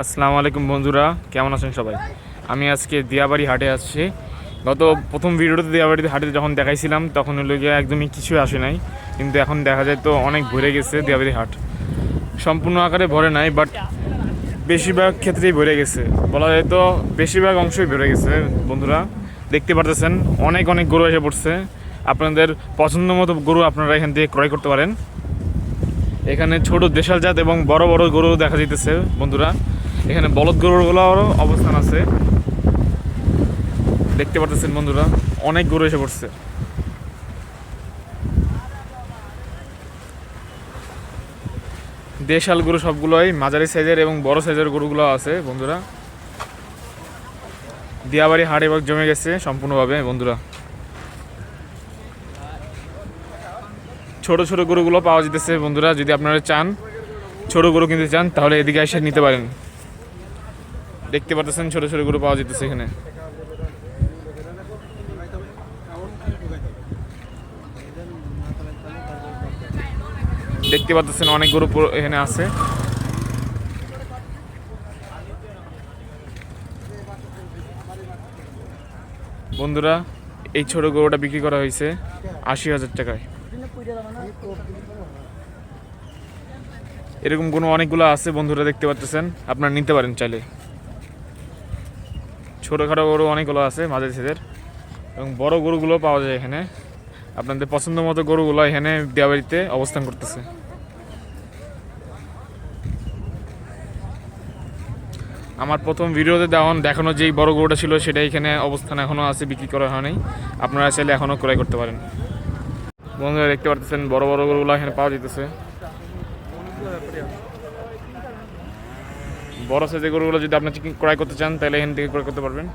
আসসালামু আলাইকুম বন্ধুরা, কেমন আছেন সবাই? আমি আজকে দিয়াবাড়ি হাটে আসছি। গত প্রথম ভিডিওতে দিয়াবাড়িতে হাটে যখন দেখাইছিলাম তখন হলো গিয়ে একদমই কিছুই আসে নাই, কিন্তু এখন দেখা যায় তো অনেক ভরে গেছে দিয়াবাড়ি হাট। সম্পূর্ণ আকারে ভরে নাই, বাট বেশিরভাগ ক্ষেত্রেই ভরে গেছে, বলা যায় তো বেশিরভাগ অংশই ভরে গেছে। বন্ধুরা দেখতে পারতেছেন অনেক অনেক গরু এসে পড়ছে। আপনাদের পছন্দ মতো গরু আপনারা এখান থেকে ক্রয় করতে পারেন। এখানে ছোট দেশাল জাত এবং বড় বড় গরু দেখা যাইতেছে বন্ধুরা। এখানে বলদ গরুগুলোরও অবস্থান আছে, দেখতে পারতেছেন বন্ধুরা, অনেক গরু এসে পড়ছে। দেশাল গরু সবগুলোই মাঝারি সাইজের এবং বড় সাইজের গরুগুলো আছে বন্ধুরা। দিয়াবাড়ি হাট এবার জমে গেছে সম্পূর্ণভাবে বন্ধুরা। ছোট ছোট গরুগুলো পাওয়া যেতেছে বন্ধুরা। যদি আপনারা চান ছোট গরু কিনতে চান তাহলে এদিকে এসে নিতে পারেন। দেখতে পাচ্ছেন ছোট ছোট গরু পাওয়া যেতেছে এখানে। দেখতে পাচ্ছেন অনেক গরু এখানে আছে বন্ধুরা। এই ছোট গরুটা বিক্রি করা হয়েছে ৮০,০০০ টাকায়। এরকম কোনো অনেকগুলো আছে বন্ধুরা, দেখতে পাচ্ছেন, আপনারা নিতে পারেন চাইলে। ছোটোখাটো গরু অনেকগুলো আছে মাঝারি সাইজের, এবং বড় গরুগুলো পাওয়া যায় এখানে। আপনাদের পছন্দ মতো গরুগুলো এখানে দিয়াবাড়িতে অবস্থান করতেছে। আমার প্রথম ভিডিওতে দেখানো যেই বড় গরুটা ছিল সেটা এখানে অবস্থান এখনও আছে, বিক্রি করা হয়নি। আপনারা চাইলে এখনও ক্রয় করতে পারেন। বন্ধুরা দেখতে পাচ্ছেন বড় বড় গরুগুলো এখানে পাওয়া যেতেছে। বড় সাইজের গরুগুলো যদি আপনি ক্রয় করতে চান তাহলে এখান থেকে ক্রয় করতে পারবেন।